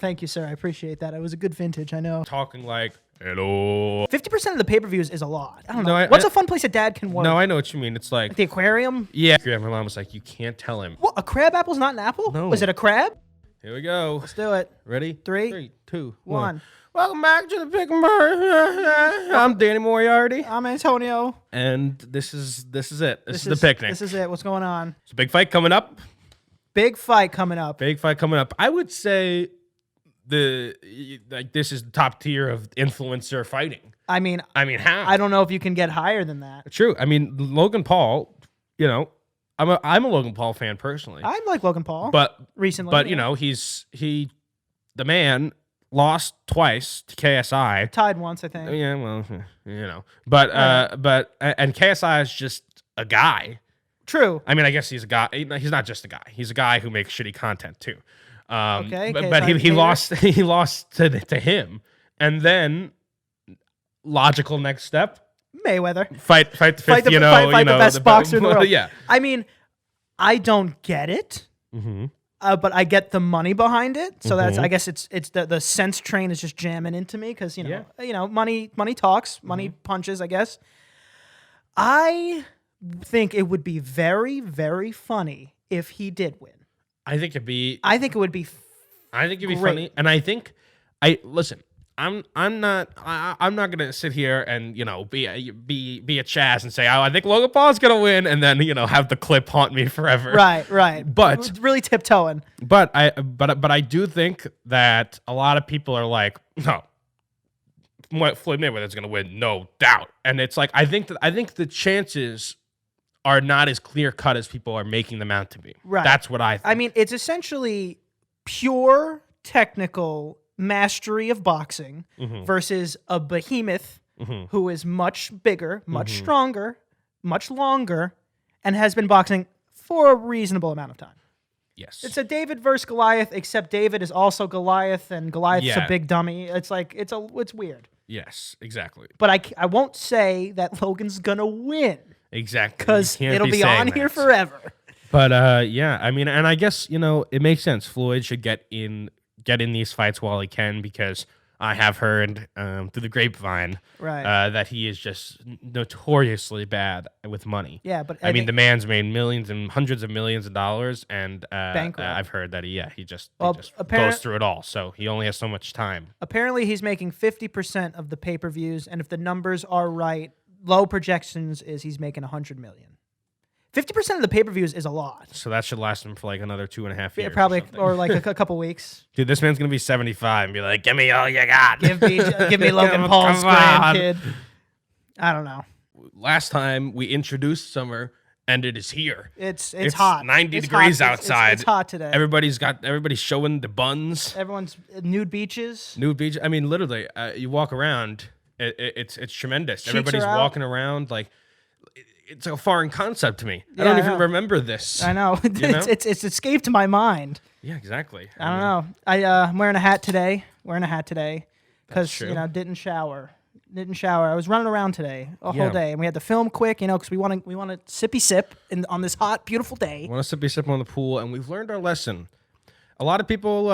thank you, sir. I appreciate that. It was a good vintage, I know. Talking like, hello. 50% of the pay-per-views is a lot. I don't know. No, What's a fun place a dad can work? No, I know what you mean. It's like The aquarium? Yeah. My mom was like, you can't tell him. What? A crab apple's not an apple? No. Was it a crab? Here we go. Let's do it. Ready? 3, 2, 1. Welcome back to the Pick 'em Bird. I'm Danny Moriarty. I'm Antonio. And this is it. This is the picnic. This is it. What's going on? It's a big fight coming up. Big fight coming up. I would say this is the top tier of influencer fighting. I mean, how? I don't know if you can get higher than that. True. I mean, Logan Paul, I'm a Logan Paul fan personally. I like Logan Paul. But recently. But the man lost twice to KSI. Tied once, I think. Yeah, well, But and KSI is just a guy. True. I mean, I guess he's a guy. He's not just a guy. He's a guy who makes shitty content too. Okay. But he lost. He lost to him, and then logical next step. Mayweather. Fight the fifth, fight the best boxer in the world. Yeah. I mean, I don't get it, but I get the money behind it. So that's, I guess it's the sense train is just jamming into me because money talks, money punches. I guess. I think it would be very, very funny if he did win. I think it would be great. funny, and listen. I'm not gonna sit here and be a Chaz and say, oh, I think Logan Paul's gonna win, and then have the clip haunt me forever. Right. But really tiptoeing. But I do think that a lot of people are like, no, Floyd Mayweather's gonna win, no doubt. And it's like I think the chances are not as clear cut as people are making them out to be. Right. That's what I think. I mean, it's essentially pure technical mastery of boxing versus a behemoth who is much bigger, much stronger, much longer, and has been boxing for a reasonable amount of time. Yes. It's a David versus Goliath, except David is also Goliath, and Goliath's a big dummy. It's like it's weird. Yes, exactly. But I won't say that Logan's gonna win. Exactly. Because it'll be on here forever. But I mean, and I guess it makes sense. Floyd should get in these fights while he can, because I have heard through the grapevine that he is just notoriously bad with money. Yeah, but I mean, the man's made millions and hundreds of millions of dollars, and I've heard that he just goes through it all. So he only has so much time. Apparently, he's making 50% of the pay-per-views, and if the numbers are right, low projections is he's making $100 million. 50% of the pay-per-views is a lot. So that should last him for like another 2.5 years. Yeah, probably, or like a couple weeks. Dude, this man's gonna be 75 and be like, "Give me all you got. Give me Logan Paul's grandkid." I don't know. Last time we introduced summer, and it is here. It's hot. 90 degrees outside. It's hot today. Everybody's showing the buns. Everyone's nude beaches. I mean, literally, you walk around. It's tremendous. Cheeks Everybody's walking around like. It's a foreign concept to me. Yeah, I don't even remember this. I know. It's escaped my mind. Yeah, exactly. I don't know. I'm wearing a hat today. Because didn't shower. I was running around today whole day, and we had to film quick. Because we want to sippy sip on this hot, beautiful day. We want to sippy sip on the pool, and we've learned our lesson. A lot of people.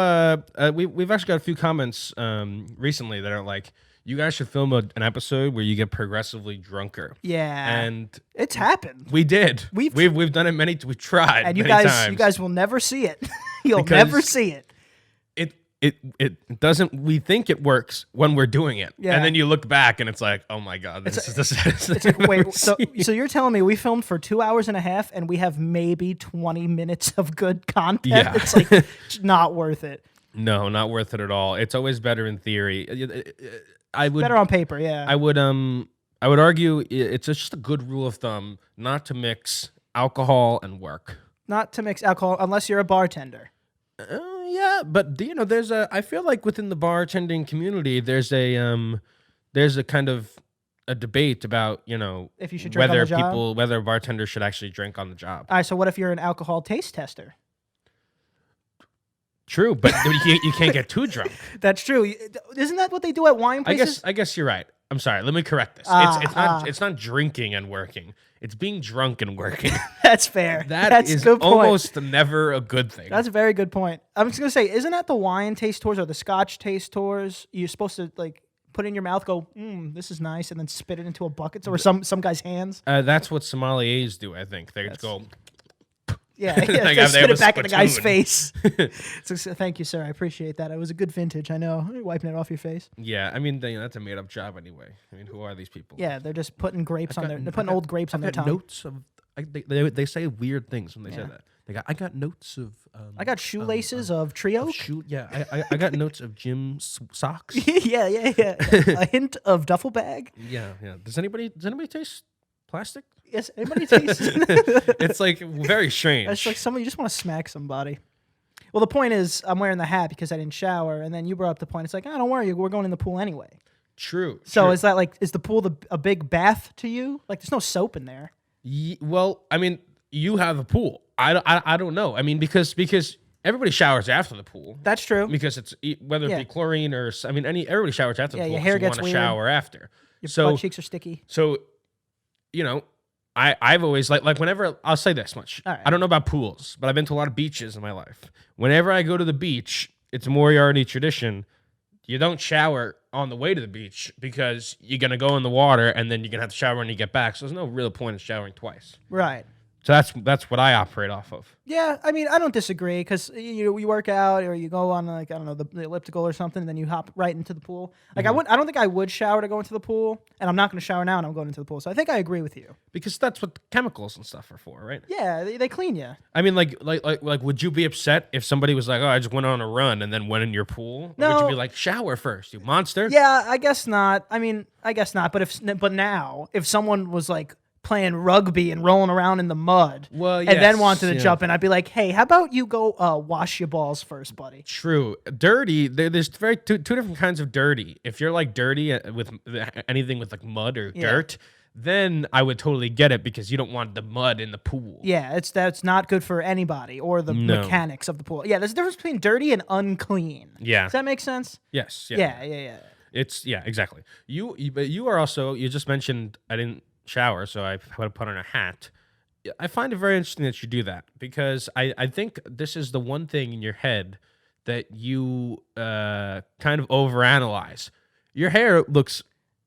We've actually got a few comments recently that are like, you guys should film an episode where you get progressively drunker. Yeah, and it's happened. We did. We've done it we've tried. And you guys will never see it. You'll never see it. It doesn't. We think it works when we're doing it, yeah. And then you look back and it's like, oh my god, this is the saddest thing. Wait, so you're telling me we filmed for 2 hours and a half and we have maybe 20 minutes of good content? Yeah. It's like not worth it. No, not worth it at all. It's always better in theory. Better on paper, yeah. I would argue it's just a good rule of thumb not to mix alcohol and work. Not to mix alcohol unless you're a bartender. Yeah, but there's I feel like within the bartending community there's a kind of a debate about if you should drink on the job? whether bartenders should actually drink on the job. All right, so what if you're an alcohol taste tester? True, but you can't get too drunk. That's true. Isn't that what they do at wine places? I guess you're right. I'm sorry. Let me correct this. It's not drinking and working. It's being drunk and working. That's fair. That's a good point. almost never a good thing. That's a very good point. I'm just gonna say, isn't that the wine taste tours or the Scotch taste tours? You're supposed to like put it in your mouth, go, this is nice, and then spit it into a bucket or some guy's hands. That's what sommeliers do. I think they just go. Yeah, Like, they they spit have it a back in the guy's spittoon. face. So, thank you, sir. I appreciate that. It was a good vintage. I know. You're wiping it off your face. Yeah, I mean that's a made up job anyway. I mean, who are these people? Yeah, they're just putting grapes on their. They're putting old grapes on their tongue. Notes of. They say weird things when they say that. I got notes of. I got shoelaces of trio. I got notes of Jim socks. yeah. A hint of duffel bag. Yeah. Does anybody taste plastic? Yes. Anybody taste? It's like very strange. It's like you just want to smack somebody. Well, the point is, I'm wearing the hat because I didn't shower, and then you brought up the point. It's like, oh, don't worry, we're going in the pool anyway. True. So is that like, is the pool a big bath to you? Like, there's no soap in there. Well, I mean, you have a pool. I don't know. I mean, because everybody showers after the pool. That's true. Because it's whether it be chlorine or everybody showers after the pool. Your hair gets you weird. Shower after. Your butt cheeks are sticky. So, I've always like whenever I'll say this much. Right. I don't know about pools, but I've been to a lot of beaches in my life. Whenever I go to the beach, it's a Moriarty tradition. You don't shower on the way to the beach because you're gonna go in the water and then you're gonna have to shower when you get back. So there's no real point in showering twice. Right. So that's what I operate off of. Yeah, I mean, I don't disagree because you work out or you go on like, I don't know, the elliptical or something, and then you hop right into the pool. Like I don't think I would shower to go into the pool, and I'm not going to shower now, and I'm going into the pool. So I think I agree with you Because that's what chemicals and stuff are for, right? Yeah, they clean you. I mean, like, would you be upset if somebody was like, "Oh, I just went on a run and then went in your pool"? No. Or would you be like, "Shower first, you monster"? Yeah, I guess not. I mean, I guess not. But now, if someone was like playing rugby and rolling around in the mud, and then wanted to jump in, I'd be like, "Hey, how about you go wash your balls first, buddy?" True. Dirty. There's two different kinds of dirty. If you're like dirty with anything with like mud or dirt, then I would totally get it because you don't want the mud in the pool. Yeah, that's not good for anybody or the mechanics of the pool. Yeah, there's a difference between dirty and unclean. Yeah. Does that make sense? Yes. Yeah. It's exactly. But you are also. You just mentioned I didn't shower, so I put on a hat. I find it very interesting that you do that because I think this is the one thing in your head that you kind of overanalyze. Your hair looks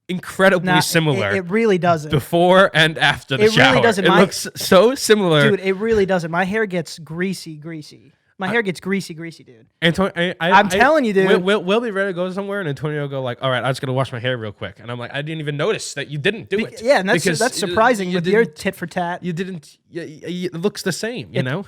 incredibly similar. It really doesn't. Before and after the shower. It really doesn't. It looks so similar. Dude, it really doesn't. My hair gets greasy. My hair gets greasy, dude. I'm telling you, dude. We'll be ready to go somewhere, and Antonio will go like, "All right, I was gonna wash my hair real quick," and I'm like, "I didn't even notice that you didn't do it." Yeah, and that's surprising with your tit for tat. You didn't. It looks the same, you know.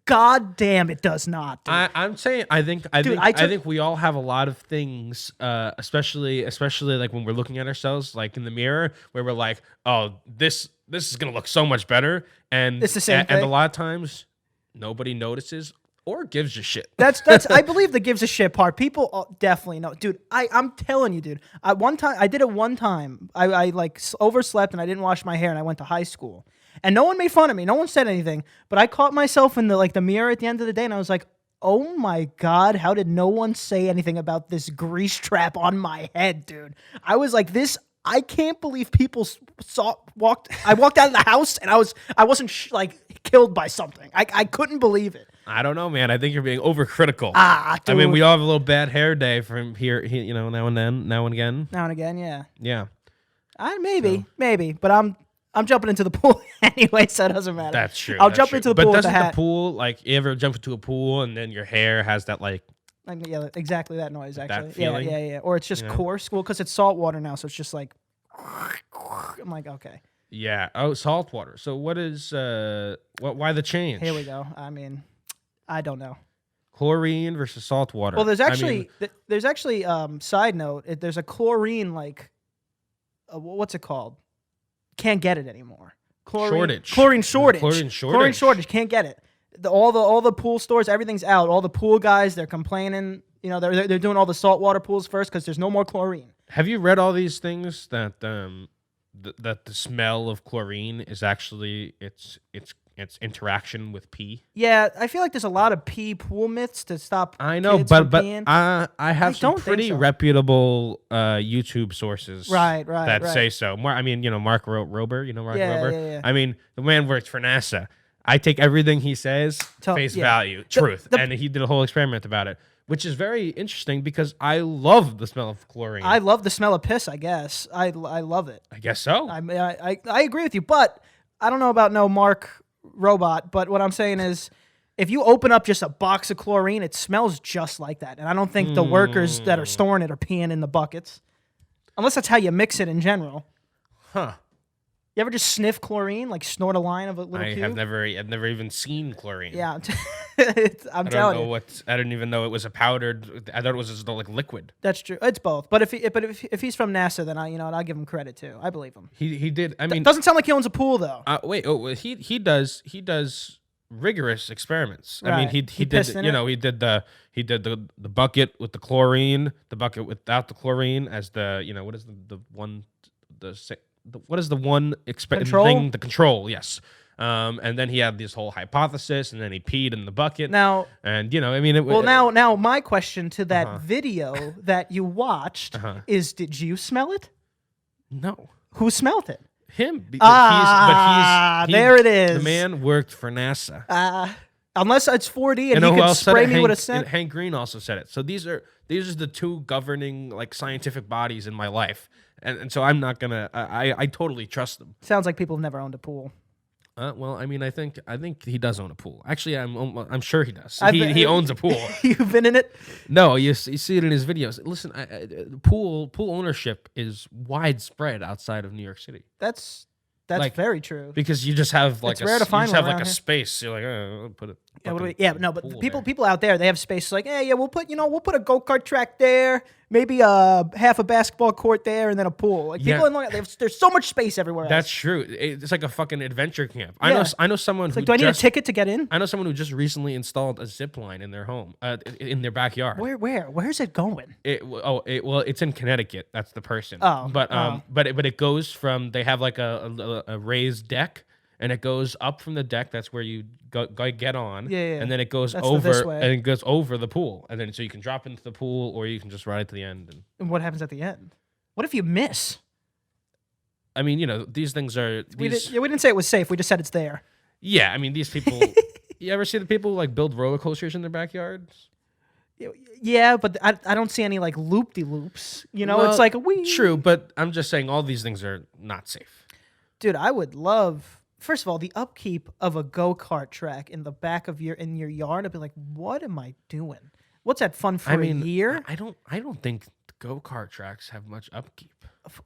God damn, it does not. Dude. I'm saying, I think we all have a lot of things, especially like when we're looking at ourselves, like in the mirror, where we're like, "Oh, this is gonna look so much better," and it's the same thing. And a lot of times, nobody notices or gives a shit. That's I believe the gives a shit part. People definitely know, dude. I'm telling you, dude. I did it one time. I like overslept and I didn't wash my hair and I went to high school. And no one made fun of me. No one said anything. But I caught myself in the mirror at the end of the day and I was like, "Oh my God, how did no one say anything about this grease trap on my head, dude?" I was like, I can't believe people walked out of the house and I wasn't killed by something. I couldn't believe it. I don't know, man. I think you're being overcritical. Dude. I mean, we all have a little bad hair day from here, now and then, now and again. Now and again, yeah. Yeah. Maybe, but I'm jumping into the pool anyway, so it doesn't matter. That's true. I'll jump into the pool with the hat. But doesn't the pool, like, you ever jump into a pool and then your hair has that, like... Yeah, exactly that noise, actually. That feeling? Yeah. Or it's just coarse. Well, because it's salt water now, so it's just like... I'm like, okay. Yeah. Oh, salt water. So what is... why the change? Here we go. I mean... I don't know. Chlorine versus salt water. Well, there's actually side note. There's a chlorine what's it called? Can't get it anymore. Shortage. Chlorine shortage. Chlorine shortage. Chlorine shortage. Can't get it. All the pool stores, everything's out. All the pool guys, they're complaining. They're doing all the saltwater pools first because there's no more chlorine. Have you read all these things that the smell of chlorine is actually it's its interaction with pee. Yeah, I feel like there's a lot of pee pool myths to stop. I know, kids but from peeing. I have some don't think pretty so. reputable YouTube sources Right, that say so. I mean, Mark Rober, Mark Rober? Yeah. I mean, the man works for NASA. I take everything he says, face value, truth. And he did a whole experiment about it, which is very interesting because I love the smell of chlorine. I love the smell of piss, I guess. I love it. I guess so. I agree with you, but I don't know about no Mark Robot, but what I'm saying is if you open up just a box of chlorine, it smells just like that. And I don't think the workers that are storing it are peeing in the buckets. Unless that's how you mix it in general. Huh. You ever just sniff chlorine, like snort a line of a little cube? I've never even seen chlorine. Yeah, I'm telling you. I didn't even know it was a powdered. I thought it was just like liquid. That's true. It's both. But if he's from NASA, then I'll give him credit too. I believe him. He did. I mean, doesn't sound like he owns a pool though. Wait. Oh, he does rigorous experiments. Right. I mean, he did. He did the bucket with the chlorine, the bucket without the chlorine as the what is the one what is the one thing? The control, yes. And then he had this whole hypothesis, and then he peed in the bucket. Now, and I mean, now my question to that video that you watched is: did you smell it? No. Who smelled it? Him. There it is. The man worked for NASA. Unless it's 4D and he could spray me with a scent. Hank Green also said it. So these are the two governing scientific bodies in my life. And so I'm not gonna. I totally trust them. Sounds like people have never owned a pool. Well, I mean, I think he does own a pool. Actually, I'm sure he does. He owns a pool. You've been in it? No, you see it in his videos. Listen, pool ownership is widespread outside of New York City. That's very true. Because you just have it's rare to find a space. You're like, I'll put it. But people out there, they have space like, hey, yeah, we'll put a go-kart track there, maybe half a basketball court there, and then a pool. Like people in Long Island, there's so much space everywhere. That's true. It's like a fucking adventure camp. I know someone who do I need a ticket to get in? I know someone who just recently installed a zip line in their home, in their backyard. Where's it going? It's in Connecticut. That's the person. But it goes from, they have like a raised deck. And it goes up from the deck. That's where you go get on. Yeah. And then it goes over the pool. And then so you can drop into the pool or you can just ride it to the end. And what happens at the end? What if you miss? I mean, these things are... We didn't say it was safe. We just said it's there. Yeah, I mean, these people... You ever see the people who build roller coasters in their backyards? Yeah, but I don't see any loop-de-loops. It's like a wee... True, but I'm just saying all these things are not safe. Dude, I would love... First of all, the upkeep of a go-kart track in the back of your yard, I'd be like, what am I doing? What's that fun for a year? I don't think go-kart tracks have much upkeep.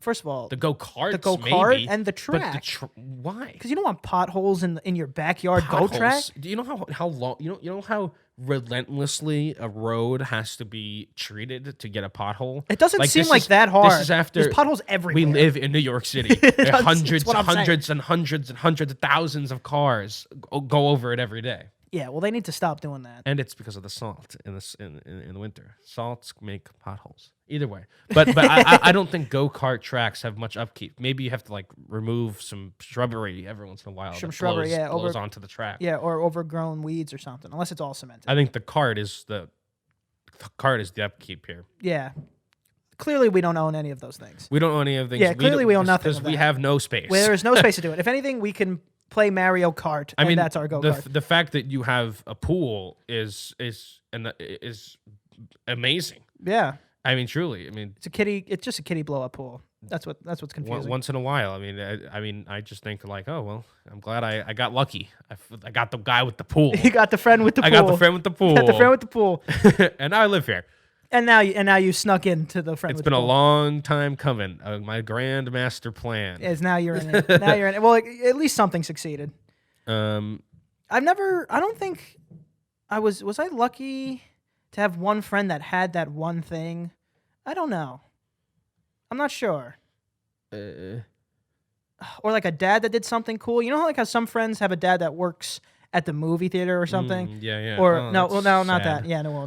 First of all, the go-kart maybe, and the track. But why? Because you don't want potholes in your backyard go track. Do you know how long? You know how relentlessly a road has to be treated to get a pothole? It doesn't seem like that hard. This is after there's potholes everywhere. We live in New York City. hundreds and hundreds of thousands of cars go over it every day. Yeah, well, they need to stop doing that. And it's because of the salt in the winter. Salts make potholes. Either way, but I don't think go-kart tracks have much upkeep. Maybe you have to remove some shrubbery every once in a while. Some shrubbery, blows onto the track. Yeah, or overgrown weeds or something. Unless it's all cemented. I think the cart is the upkeep here. Yeah. Clearly, we don't own any of those things. We don't own any of things. Yeah, clearly we own nothing. Because we have no space. Well, there is no space to do it. If anything, we can play Mario Kart. I mean, that's our go-kart. The fact that you have a pool is amazing. Yeah. I mean, truly. I mean, it's just a kiddie blow-up pool. That's what's confusing. Once in a while. I mean, I just think oh well, I'm glad I got lucky. I got the guy with the pool. You got the friend with the pool. I got the friend with the pool. Got the friend with the pool. And now I live here. And now you snuck into the friend. It's been a long time coming. My grand master plan is now you're in it. Now you're in it. Well, at least something succeeded. I don't think I was I lucky to have one friend that had that one thing. I don't know. I'm not sure. Or a dad that did something cool. You know how some friends have a dad that works at the movie theater or something? Yeah. Or not that. Yeah, no.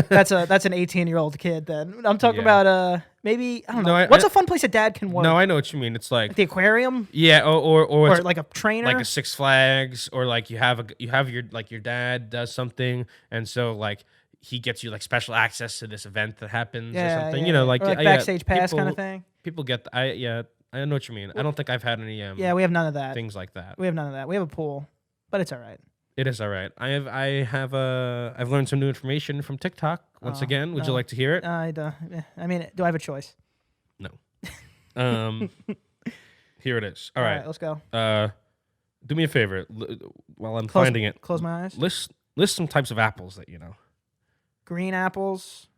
That's an 18-year-old kid then. I'm talking about Maybe I don't know. What's a fun place a dad can work? No, I know what you mean. It's like the aquarium. Yeah, or like a trainer, like a Six Flags, or like you have your dad does something, and so like he gets you like special access to this event that happens or something. You know, like, or like backstage pass kind of thing. People get I know what you mean. I don't think I've had any we have none of that. Things like that. We have none of that. We have a pool, but it's all right. It is all right. I've learned some new information from TikTok once again. Would you like to hear it? I mean, do I have a choice? No. Here it is. All right, let's go. Do me a favor while I'm finding it. Close my eyes. List some types of apples that you know. Green apples.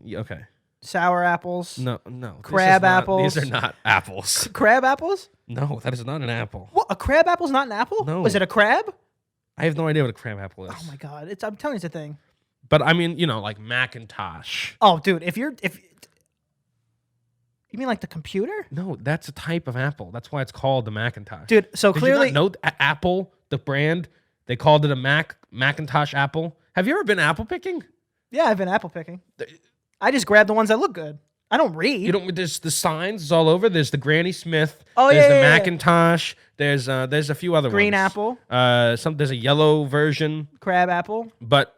Okay. Sour apples. No. Crab apples. These are not apples. Crab apples? No, that is not an apple. What? A crab apple's not an apple? No. Was it a crab? I have no idea what a crab apple is. Oh my god! I'm telling you, it's a thing. But I mean, you know, like Macintosh. Oh, dude, if you mean like the computer? No, that's a type of apple. That's why it's called the Macintosh. Dude, so clearly, you not know Apple, the brand, they called it a Macintosh apple. Have you ever been apple picking? Yeah, I've been apple picking. I just grab the ones that look good. I don't read. You don't. There's the signs all over. There's the Granny Smith. Oh, there's the Macintosh. There's a few other Green ones. apple. There's a yellow version. Crab apple. But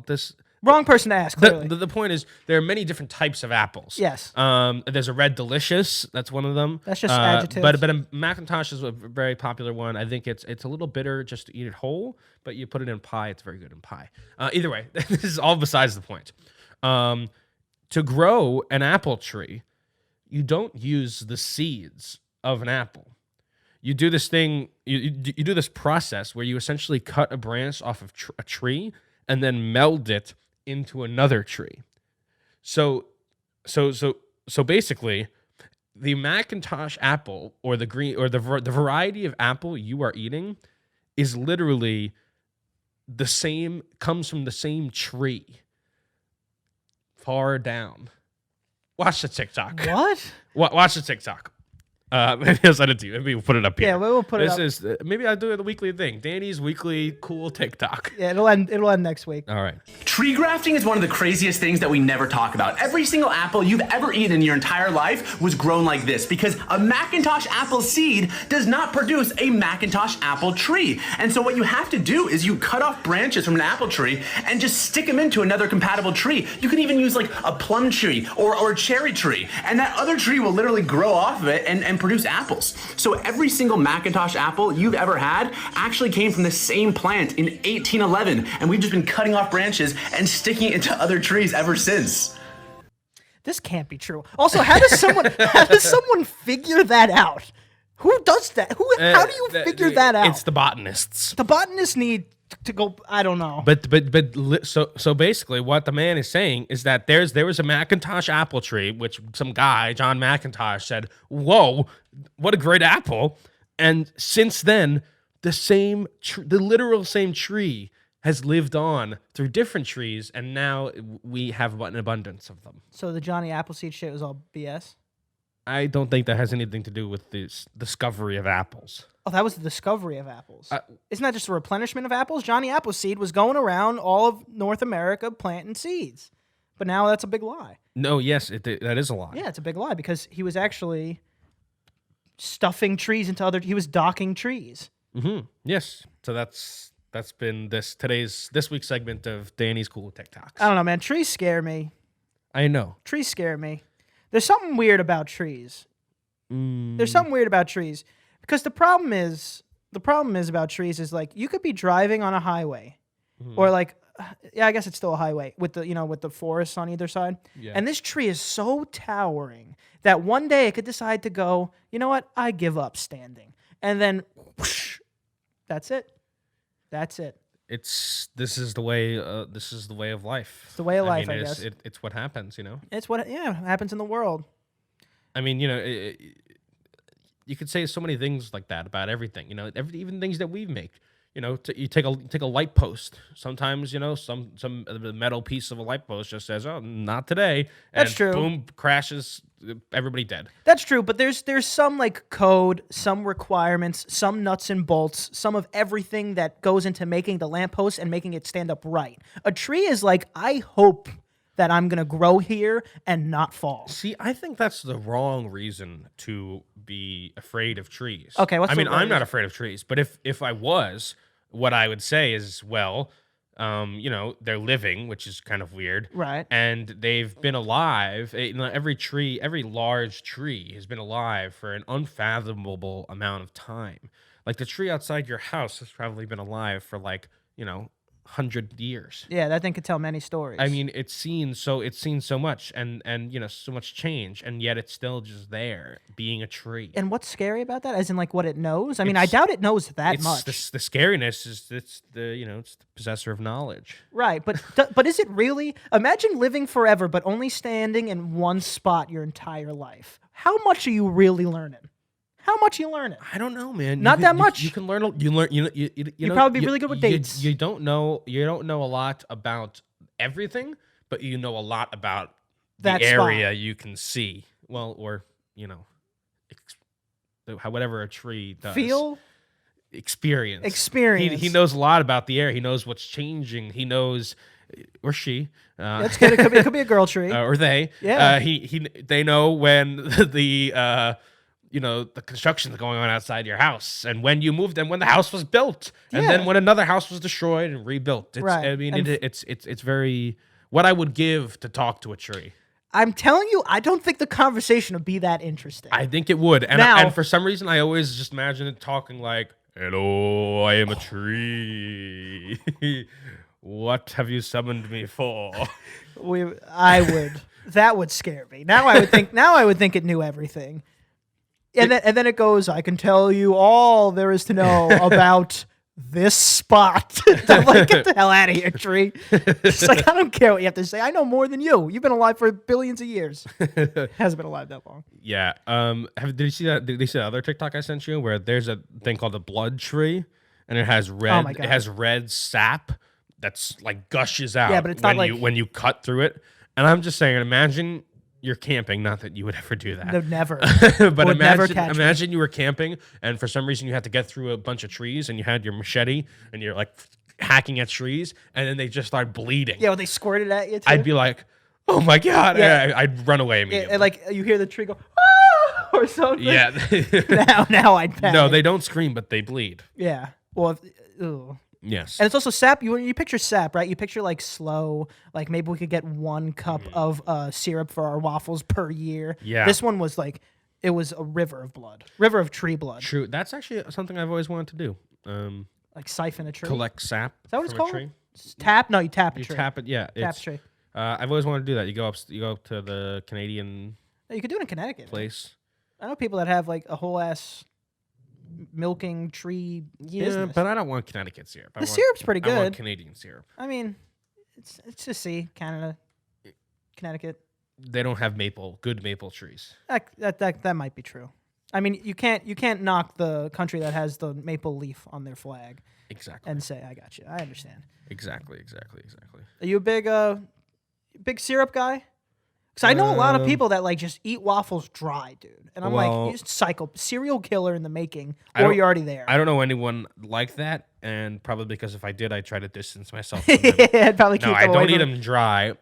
this. Wrong person to ask. Clearly. The point is there are many different types of apples. Yes. There's a Red Delicious. That's one of them. That's just adjectives. But a Macintosh is a very popular one. I think it's a little bitter just to eat it whole, but you put it in pie. It's very good in pie. Either way, this is all besides the point. To grow an apple tree, you don't use the seeds of an apple. You do this thing. You do this process where you essentially cut a branch off of a tree and then meld it into another tree. So basically, the Macintosh apple or the green or the variety of apple you are eating is literally the same, comes from the same tree far down. Watch the TikTok. What? Watch the TikTok. Maybe I'll send it to you. Maybe we'll put it up here. Yeah, we'll put it up. Maybe I'll do the weekly thing. Danny's weekly cool TikTok. Yeah, it'll end next week. All right. Tree grafting is one of the craziest things that we never talk about. Every single apple you've ever eaten in your entire life was grown like this because a Macintosh apple seed does not produce a Macintosh apple tree. And so what you have to do is you cut off branches from an apple tree and just stick them into another compatible tree. You can even use like a plum tree or a cherry tree, and that other tree will literally grow off of it and produce apples. So every single Macintosh apple you've ever had actually came from the same plant in 1811, and we've just been cutting off branches and sticking it into other trees ever since. This can't be true. Also, how does someone figure that out? Who does that? How do you figure that out? It's the botanists. The botanists need to go. I don't know. So basically, what the man is saying is that there was a Macintosh apple tree, which some guy, John McIntosh, said, "Whoa, what a great apple!" And since then, the literal same tree has lived on through different trees, and now we have an abundance of them. So the Johnny Appleseed shit was all BS? I don't think that has anything to do with this discovery of apples. Oh, that was the discovery of apples. Isn't that just a replenishment of apples? Johnny Appleseed was going around all of North America planting seeds. But now that's a big lie. No, yes, that is a lie. Yeah, it's a big lie because he was actually stuffing trees into he was docking trees. Mm-hmm. Yes. So that's been this week's segment of Danny's Cool TikToks. I don't know, man. Trees scare me. I know. Trees scare me. There's something weird about trees. There's something weird about trees. Because the problem is about trees is like you could be driving on a highway, or like, yeah, I guess it's still a highway with the forests on either side. Yeah. And this tree is so towering that one day it could decide to go, you know what, I give up standing, and then whoosh, that's it. That's it. This is the way of life. It's the way of life, I guess. It's what happens, you know. It's what happens in the world. I mean, you know, you could say so many things like that about everything. You know, even things that we make. You know, you take a light post. Sometimes, you know, some metal piece of a light post just says, "Oh, not today." And that's true. Boom, crashes. Everybody dead. That's true, but there's some like code, some requirements, some nuts and bolts, some of everything that goes into making the lamppost and making it stand up right. A tree is like, I hope that I'm going to grow here and not fall. See, I think that's the wrong reason to be afraid of trees. Okay, what's I the mean, right I'm not reason? afraid of trees, but if I was, what I would say is, well, they're living, which is kind of weird. Right. And they've been alive. Every large tree has been alive for an unfathomable amount of time. Like the tree outside your house has probably been alive for 100 years. Yeah, that thing could tell many stories. I mean, it's seen so much and so much change, and yet it's still just there, being a tree. And what's scary about that? As in, what it knows? I mean, I doubt it knows that much. The scariness is it's the possessor of knowledge. Right, but is it really? Imagine living forever, but only standing in one spot your entire life. How much are you really learning? How much are you learning? I don't know, man. Not that much. You can learn. You learn. You'd probably be really good with dates. You don't know. You don't know a lot about everything, but you know a lot about That the spot. area you can see. Well, or whatever a tree does. Feel? Experience. Experience. He knows a lot about the area. He knows what's changing. He knows, or she. That's good. It could be a girl tree. Or they. Yeah. They know when the construction's going on outside your house, and when you moved, and when the house was built, and then when another house was destroyed and rebuilt. Right. I mean, it's very what I would give to talk to a tree. I'm telling you, I don't think the conversation would be that interesting. I think it would, and Now- and for some reason, I always just imagine it talking like, "Hello, I am a tree. What have you summoned me for?" That would scare me. Now I would think it knew everything. And then it goes, I can tell you all there is to know about this spot. I'm like, get the hell out of here, tree. It's like, I don't care what you have to say. I know more than you. You've been alive for billions of years. Hasn't been alive that long. Yeah. Did you see that? Did you see the other TikTok I sent you where there's a thing called a blood tree, and it has red. Oh my God. It has red sap that's gushes out. Yeah, but it's not when you cut through it. And I'm just saying, imagine you're camping. Not that you would ever do that. No, never. But Would never catch me. imagine you were camping, and for some reason you had to get through a bunch of trees, and you had your machete, and you're hacking at trees, and then they just start bleeding. Yeah, when they squirted at you too. I'd be like, "Oh my God!" Yeah. I'd run away Yeah, immediately. and you hear the tree go, ah, or something. Yeah. Now I'd panic. No, they don't scream, but they bleed. Yeah. Well, ooh. Yes. And it's also sap. When you picture sap, right? You picture slow, maybe we could get 1 cup of syrup for our waffles per year. Yeah. This one was it was a river of blood, river of tree blood. True. That's actually something I've always wanted to do. Siphon a tree. Collect sap. Is that what it's from a called? tree. Tap? No, you tap a You tree. tap it. Yeah. Tap a tree. I've always wanted to do that. You go up to the Canadian No, you could do it in Connecticut. place. I know people that have a whole ass milking tree business. But I don't want Connecticut syrup. The syrup's pretty I want good. Canadian syrup. I mean, it's just Canada, Connecticut. They don't have good maple trees. That might be true. I mean, you can't knock the country that has the maple leaf on their flag Exactly. and say, I got you. I understand. Exactly. Are you a big syrup guy? Because I know a lot of people that just eat waffles dry, dude. And I'm Well- you're serial killer in the making, I or don't- you're already there. I don't know anyone like that, and probably because if I did, I'd try to distance myself from them. I'd probably keep No, them I away don't eat from- them dry.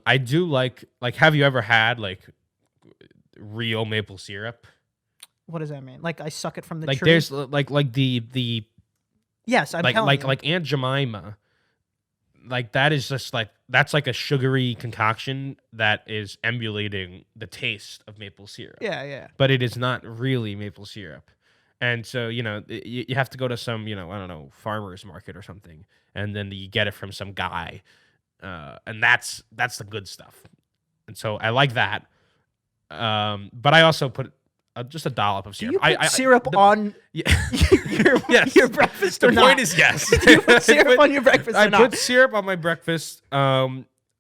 I do like. Have you ever had real maple syrup? What does that mean? I suck it from the tree? There's the Yes, I'm telling you. Aunt Jemima. That is just that's a sugary concoction that is emulating the taste of maple syrup. Yeah. But it is not really maple syrup. And so, you have to go to some, I don't know, farmer's market or something, and then you get it from some guy. And that's the good stuff. And so I like that. But I also put just a dollop of Do syrup. you put syrup on Yeah. your, your breakfast The or not? point is yes. Do you put syrup on your breakfast I or not? put syrup on my breakfast. But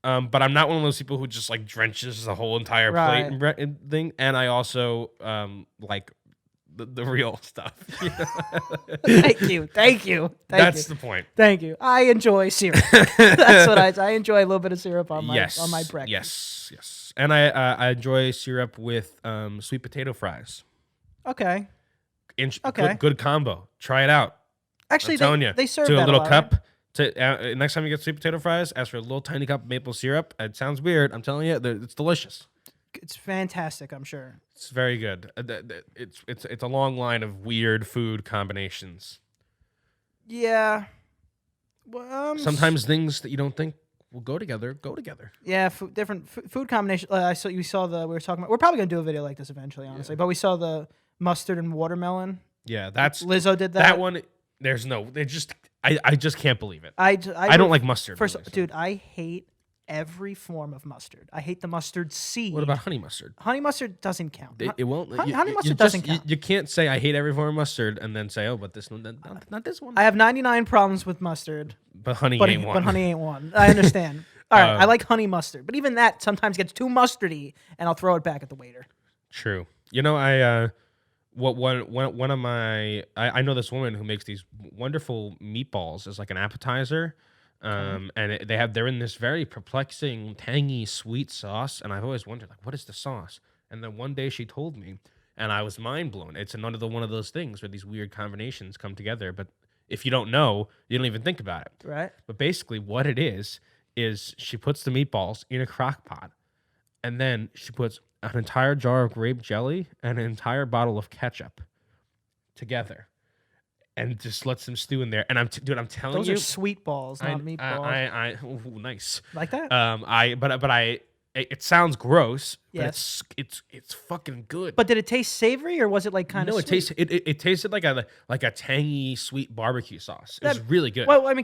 I'm not one of those people who just drenches the whole entire plate and thing. And I also like the real stuff. Thank you. That's the point. Thank you. I enjoy syrup. That's what I enjoy a little bit of syrup on my breakfast. Yes. And I enjoy syrup with sweet potato fries. Okay. Good combo. Try it out. Actually, I'm telling you. they serve to that a little lot, cup. right? Next time you get sweet potato fries, ask for a little tiny cup of maple syrup. It sounds weird. I'm telling you, it's delicious. It's fantastic, I'm sure. It's very good. It's a long line of weird food combinations. Yeah. Well, sometimes things that you don't think will go together. Yeah, different food combinations. We were talking about. We're probably gonna do a video like this eventually, honestly. Yeah. But we saw the mustard and watermelon. Yeah, that's Lizzo did that. That one. There's no. They just. I just can't believe it. I don't like mustard. First, really, so. Dude, I hate every form of mustard. I hate the mustard seed. What about honey mustard? Honey mustard doesn't count. It won't. Honey mustard doesn't count. You can't say I hate every form of mustard and then say, oh, but this one, not this one. I have 99 problems with mustard. But honey ain't one. But honey ain't one. I understand. All right, I like honey mustard, but even that sometimes gets too mustardy, and I'll throw it back at the waiter. True. You know, one of my I know this woman who makes these wonderful meatballs as like an appetizer. And they're in this very perplexing, tangy, sweet sauce, and I've always wondered, like, what is the sauce? And then one day she told me, and I was mind blown. It's one of those things where these weird combinations come together, but if you don't know, you don't even think about it. Right. But basically, what it is she puts the meatballs in a crock pot, and then she puts an entire jar of grape jelly and an entire bottle of ketchup together. And just lets them stew in there. And I'm telling those you, are sweet balls, not meatballs. Ooh, nice. Like that? It sounds gross. Yes. But it's fucking good. But did it taste savory or was it like kind of? No, it tasted like a tangy sweet barbecue sauce. It was really good. Well, I mean,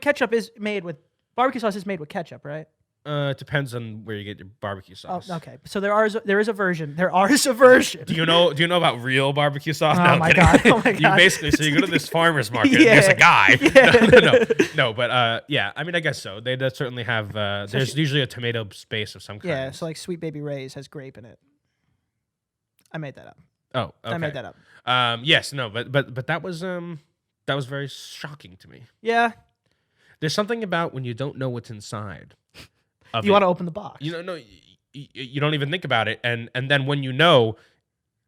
barbecue sauce is made with ketchup, right? It depends on where you get your barbecue sauce. Oh, okay. So there is a version. There is a version. Do you know about real barbecue sauce? Oh my god! Oh my god! You go to this farmer's market. Yeah. And there's a guy. Yeah. No. But yeah. I mean, I guess so. They certainly have. There's usually a tomato base of some kind. Yeah. So like Sweet Baby Ray's has grape in it. I made that up. Oh, okay. I made that up. Yes. No. But that was very shocking to me. Yeah. There's something about when you don't know what's inside. You want to open the box. You don't even think about it, and then when you know,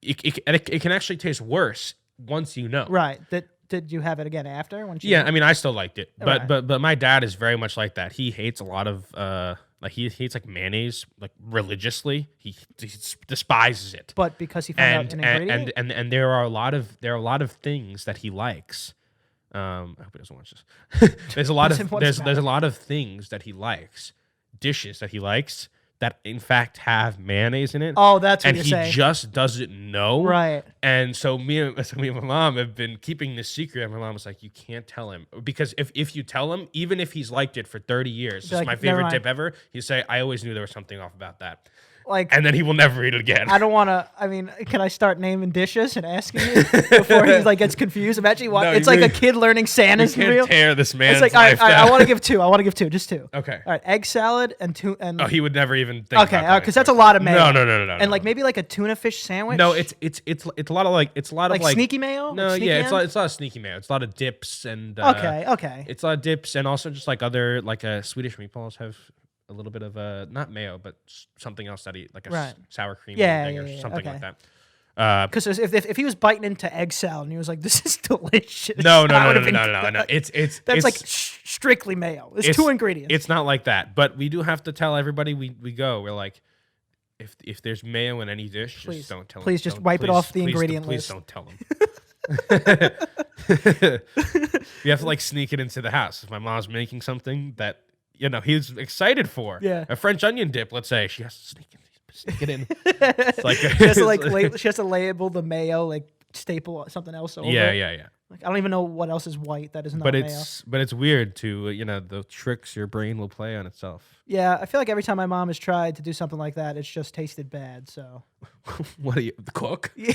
it can actually taste worse once you know. Right. Did you have it again after? Yeah, I mean, I still liked it, but right. but my dad is very much like that. He hates a lot of he hates like mayonnaise like religiously. He despises it. But because he found out an ingredient, and there are a lot of things that he likes. I hope he doesn't watch this. there's a lot of things that he likes. Dishes that he likes that in fact have mayonnaise in it. Oh, that's what and you're saying. He just doesn't know. Right. And so me and my mom have been keeping this secret. And my mom was like, "You can't tell him because if you tell him, even if he's liked it for 30 years, this is my favorite dip ever. He'd say, I always knew there was something off about that." And then he will never eat it again. I don't want to. I mean, can I start naming dishes and asking you before he gets confused? Imagine it's like a kid learning Santa's real. You can't tear this man's it's like, life down. I want to give two, just two. Okay. All right, egg salad and two. And he would never even think. Okay, because that's a lot of mayo. No. And like maybe like a tuna fish sandwich. No, it's a lot of like sneaky mayo. No, like it's a lot of sneaky mayo. It's a lot of dips and. Okay. It's a lot of dips and also just like other Swedish meatballs have. A little bit of not mayo, but something else that like a sour cream thing or something like that. Because if he was biting into egg salad and he was like, "This is delicious," no. It's like strictly mayo. It's two ingredients. It's not like that, but we do have to tell everybody we go. We're like, if there's mayo in any dish, just don't tell them. Please just wipe it off the ingredient list. Please don't tell them. You have to like sneak it into the house. If my mom's making something that. He's excited for. Yeah. A French onion dip, let's say. She has to sneak it in. It's like she has to label the mayo, like staple something else over. Yeah. Like I don't even know what else is white that is not mayo. But it's weird to the tricks your brain will play on itself. Yeah, I feel like every time my mom has tried to do something like that, it's just tasted bad. So. What are you, the cook? Yeah.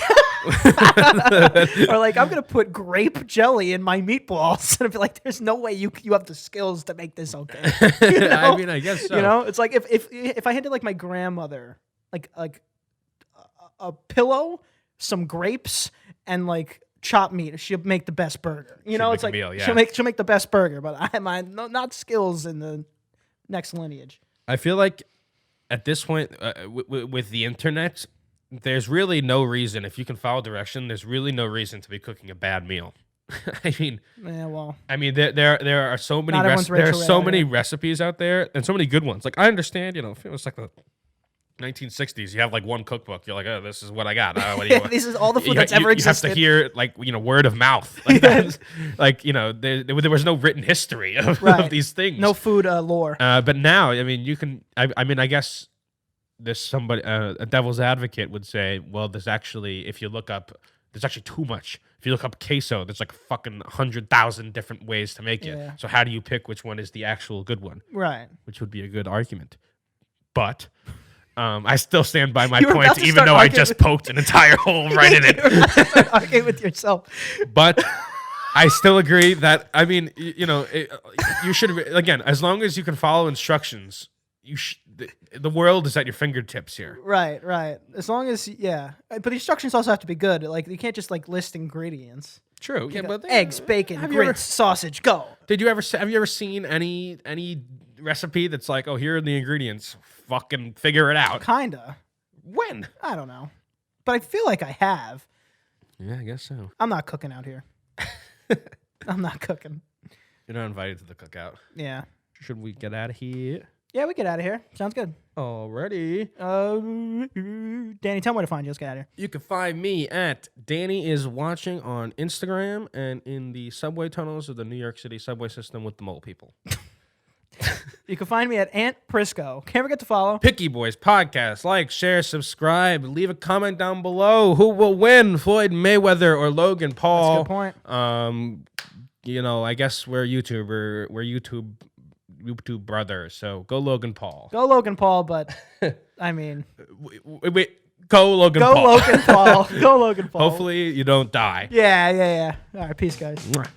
Or like I'm gonna put grape jelly in my meatballs, and I'd be like, "There's no way you have the skills to make this okay." I mean, I guess so. It's like if I handed like my grandmother like a pillow, some grapes, and like chopped meat, she'll make the best burger. It's like meal, yeah. she'll make the best burger, but I have not skills in the next lineage. I feel like at this point with the internet. There's really no reason, if you can follow direction, there's really no reason to be cooking a bad meal. I mean, Yeah, well, there are so many Not everyone's there are Rachel so Ray, many right? recipes out there and so many good ones. Like I understand, if it was like the 1960s, you have like one cookbook. You're like, oh, this is what I got. What do you want? this is all the food that's ever You have existed. to hear like word of mouth. Like, there was no written history of these things. No food lore. But now, you can. I guess there's somebody a devil's advocate would say, well, there's actually too much. If you look up queso, there's like fucking 100,000 different ways to make it. Yeah. So how do you pick which one is the actual good one? Right. Which would be a good argument. But I still stand by my You were about point, to even start though I arguing just with- poked an entire hole right in it. You're arguing with yourself. But I still agree that you should again, as long as you can follow instructions, the world is at your fingertips here. Right. As long as but the instructions also have to be good. Like you can't just like list ingredients. True. Yeah, but Eggs, bacon, grits, sausage, go. have you ever seen any recipe that's like, oh, here are the ingredients, fucking figure it out? Kinda. When? I don't know, but I feel like I have. Yeah, I guess so. I'm not cooking out here. I'm not cooking. You're not invited to the cookout. Yeah. Should we get out of here? Yeah, we get out of here. Sounds good. Alrighty. Danny, tell me where to find you. Let's get out of here. You can find me at Danny is Watching on Instagram and in the subway tunnels of the New York City subway system with the mole people. You can find me at Aunt Prisco. Can't forget to follow. Picky Boys Podcast. Like, share, subscribe. Leave a comment down below. Who will win, Floyd Mayweather or Logan Paul? That's a good point. I guess we're YouTube brothers. So go Logan Paul. Go Logan Paul, but I mean, Wait, go Logan go Paul. Logan Paul. Go Logan Paul. Hopefully you don't die. Yeah. All right, peace, guys. Mwah.